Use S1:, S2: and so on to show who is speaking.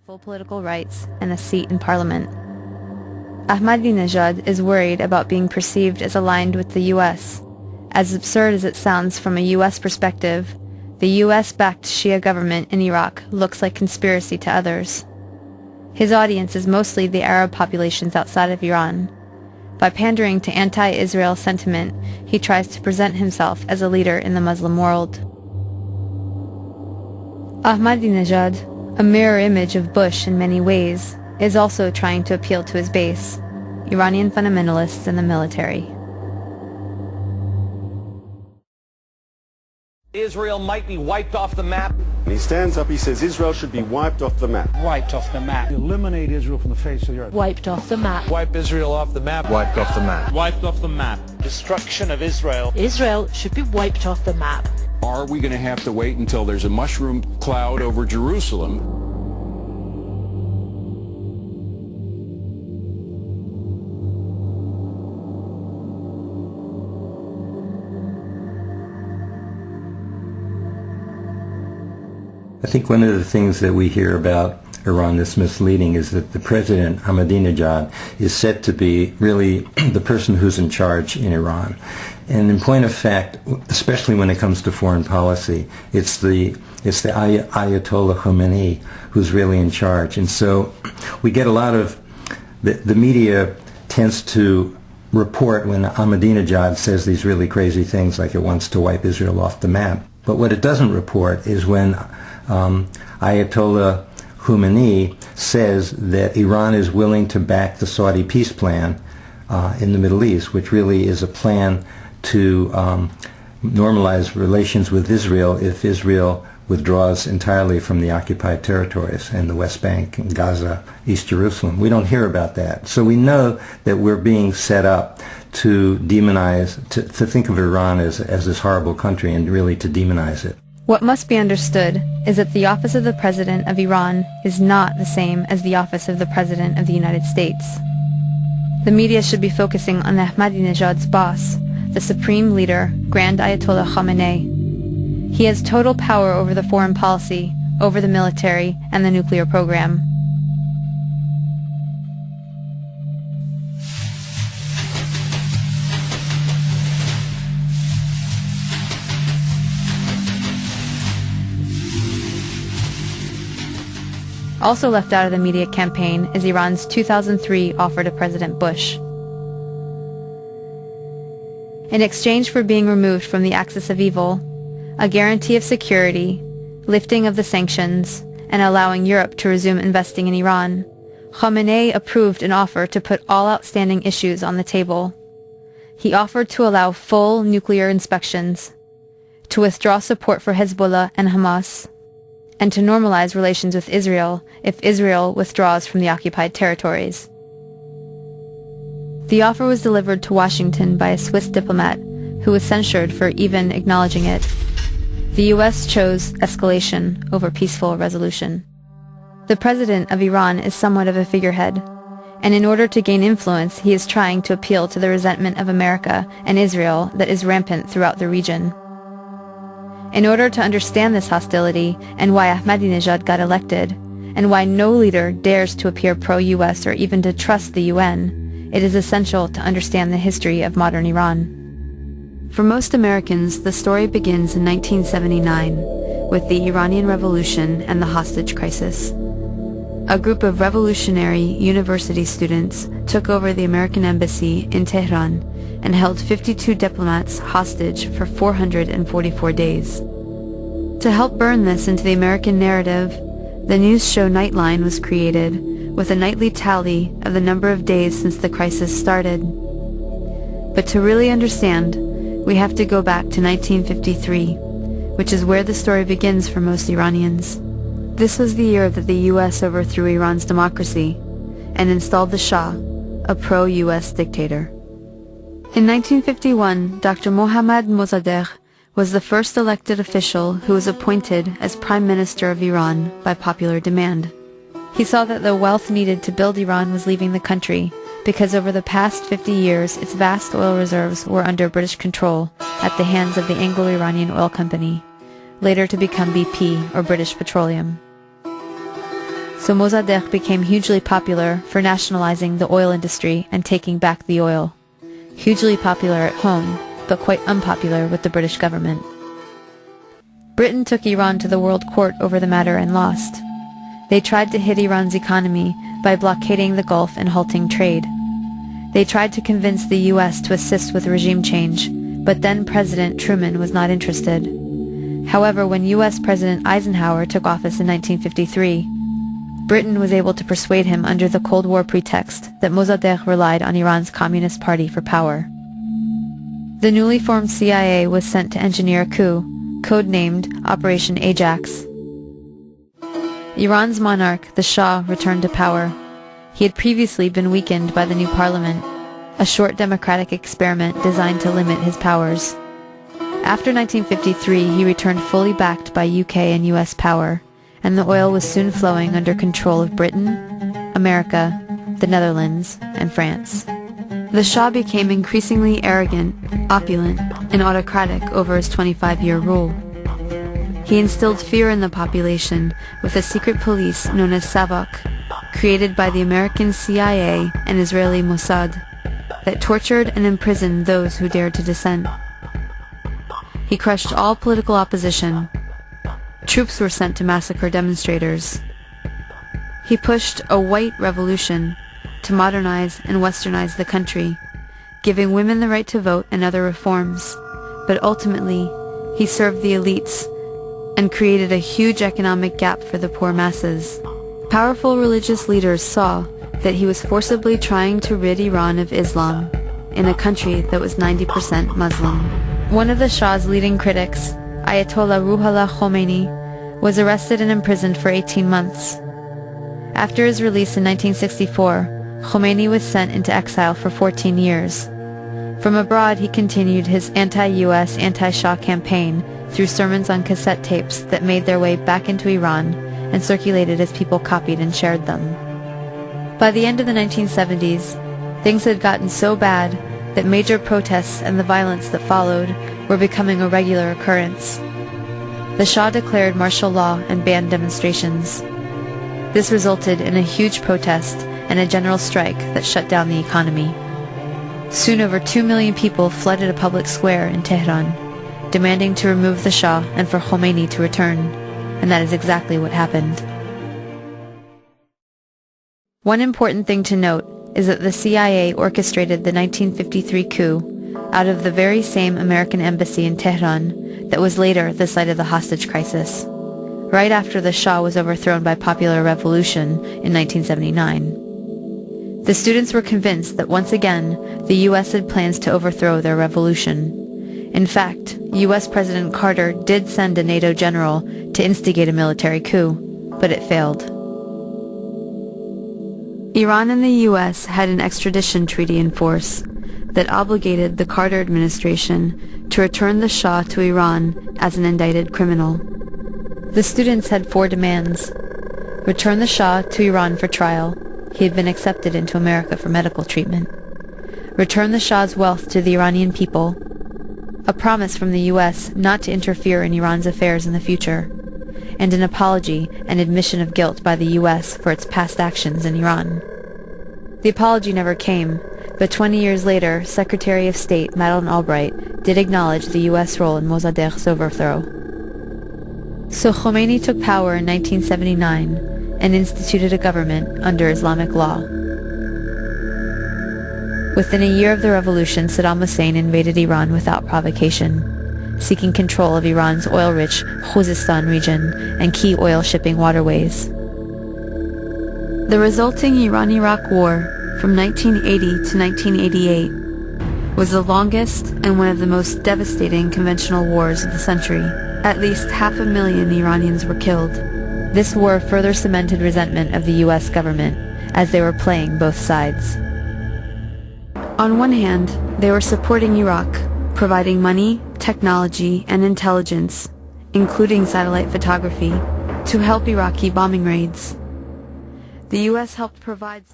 S1: full political rights, and a seat in parliament. Ahmadinejad is worried about being perceived as aligned with the U.S. As absurd as it sounds from a U.S. perspective, the U.S.-backed Shia government in Iraq looks like conspiracy to others. His audience is mostly the Arab populations outside of Iran. By pandering to anti-Israel sentiment, he tries to present himself as a leader in the Muslim world. Ahmadinejad, a mirror image of Bush in many ways, is also trying to appeal to his base, Iranian fundamentalists in the military.
S2: Israel might be wiped off the map.
S3: He stands up, he says Israel should be wiped off the map.
S4: Wiped off the map.
S5: Eliminate Israel from the face of the earth.
S6: Wiped off the map.
S2: Wipe Israel off the map.
S7: Wiped off the map.
S8: Wiped off the map.
S9: Destruction of Israel.
S6: Israel should be wiped off the map.
S7: Are we going to have to wait until there's a mushroom cloud over Jerusalem?
S10: I think one of the things that we hear about Iran that's misleading is that the president, Ahmadinejad, is said to be really the person who's in charge in Iran. And in point of fact, especially when it comes to foreign policy, it's the Ayatollah Khomeini who's really in charge. And so we get a lot of, the media tends to report when Ahmadinejad says these really crazy things like it wants to wipe Israel off the map. But what it doesn't report is when Ayatollah Khomeini says that Iran is willing to back the Saudi peace plan in the Middle East, which really is a plan to normalize relations with Israel if Israel withdraws entirely from the occupied territories and the West Bank, and Gaza, East Jerusalem. We don't hear about that. So we know that we're being set up to demonize, to think of Iran as this horrible country and really to demonize it.
S1: What must be understood is that the office of the President of Iran is not the same as the office of the President of the United States. The media should be focusing on Ahmadinejad's boss, the supreme leader, Grand Ayatollah Khamenei. He has total power over the foreign policy, over the military, and the nuclear program. Also left out of the media campaign is Iran's 2003 offer to President Bush. In exchange for being removed from the axis of evil, a guarantee of security, lifting of the sanctions, and allowing Europe to resume investing in Iran, Khamenei approved an offer to put all outstanding issues on the table. He offered to allow full nuclear inspections, to withdraw support for Hezbollah and Hamas, and to normalize relations with Israel if Israel withdraws from the occupied territories. The offer was delivered to Washington by a Swiss diplomat who was censured for even acknowledging it. The U.S. chose escalation over peaceful resolution. The president of Iran is somewhat of a figurehead, and in order to gain influence, he is trying to appeal to the resentment of America and Israel that is rampant throughout the region. In order to understand this hostility and why Ahmadinejad got elected, and why no leader dares to appear pro-US or even to trust the UN, it is essential to understand the history of modern Iran. For most Americans, the story begins in 1979 with the Iranian Revolution and the hostage crisis. A group of revolutionary university students took over the American embassy in Tehran and held 52 diplomats hostage for 444 days. To help burn this into the American narrative, the news show Nightline was created, with a nightly tally of the number of days since the crisis started. But to really understand, we have to go back to 1953, which is where the story begins for most Iranians. This was the year that the U.S. overthrew Iran's democracy and installed the Shah, a pro-U.S. dictator. In 1951, Dr. Mohammad Mossadegh was the first elected official who was appointed as Prime Minister of Iran by popular demand. He saw that the wealth needed to build Iran was leaving the country because over the past 50 years its vast oil reserves were under British control at the hands of the Anglo-Iranian Oil Company, later to become BP or British Petroleum. So so Mossadegh became hugely popular for nationalizing the oil industry and taking back the oil. Hugely popular at home, but quite unpopular with the British government. Britain took Iran to the World Court over the matter and lost. They tried to hit Iran's economy by blockading the Gulf and halting trade. They tried to convince the U.S. to assist with regime change, but then President Truman was not interested. However, when U.S. President Eisenhower took office in 1953, Britain was able to persuade him under the Cold War pretext that Mossadegh relied on Iran's Communist Party for power. The newly formed CIA was sent to engineer a coup, codenamed Operation Ajax. Iran's monarch, the Shah, returned to power. He had previously been weakened by the new parliament, a short democratic experiment designed to limit his powers. After 1953, he returned fully backed by UK and US power, and the oil was soon flowing under control of Britain, America, the Netherlands, and France. The Shah became increasingly arrogant, opulent, and autocratic over his 25-year rule. He instilled fear in the population with a secret police known as Savak, created by the American CIA and Israeli Mossad, that tortured and imprisoned those who dared to dissent. He crushed all political opposition. Troops were sent to massacre demonstrators. He pushed a white revolution to modernize and westernize the country, giving women the right to vote and other reforms. But ultimately, he served the elites and created a huge economic gap for the poor masses. Powerful religious leaders saw that he was forcibly trying to rid Iran of Islam in a country that was 90% Muslim. One of the Shah's leading critics, Ayatollah Ruhollah Khomeini, was arrested and imprisoned for 18 months. After his release in 1964, Khomeini was sent into exile for 14 years. From abroad, he continued his anti-US, anti-Shah campaign through sermons on cassette tapes that made their way back into Iran and circulated as people copied and shared them. By the end of the 1970s, things had gotten so bad that major protests and the violence that followed were becoming a regular occurrence. The Shah declared martial law and banned demonstrations. This resulted in a huge protest and a general strike that shut down the economy. Soon over 2 million people flooded a public square in Tehran, demanding to remove the Shah and for Khomeini to return, and that is exactly what happened. One important thing to note is that the CIA orchestrated the 1953 coup out of the very same American embassy in Tehran that was later the site of the hostage crisis, right after the Shah was overthrown by popular revolution in 1979. The students were convinced that once again the U.S. had plans to overthrow their revolution. In fact, U.S. President Carter did send a NATO general to instigate a military coup, but it failed. Iran and the U.S. had an extradition treaty in force that obligated the Carter administration to return the Shah to Iran as an indicted criminal. The students had 4 demands. Return the Shah to Iran for trial. He had been accepted into America for medical treatment. Return the Shah's wealth to the Iranian people. A promise from the U.S. not to interfere in Iran's affairs in the future, and an apology and admission of guilt by the U.S. for its past actions in Iran. The apology never came, but 20 years later, Secretary of State Madeleine Albright did acknowledge the U.S. role in Mossadegh's overthrow. So Khomeini took power in 1979 and instituted a government under Islamic law. Within a year of the revolution, Saddam Hussein invaded Iran without provocation, seeking control of Iran's oil-rich Khuzestan region and key oil shipping waterways. The resulting Iran-Iraq War from 1980 to 1988 was the longest and one of the most devastating conventional wars of the century. At least 500,000 Iranians were killed. This war further cemented resentment of the U.S. government as they were playing both sides. On one hand, they were supporting Iraq, providing money, technology, and intelligence, including satellite photography, to help Iraqi bombing raids. The U.S. helped provide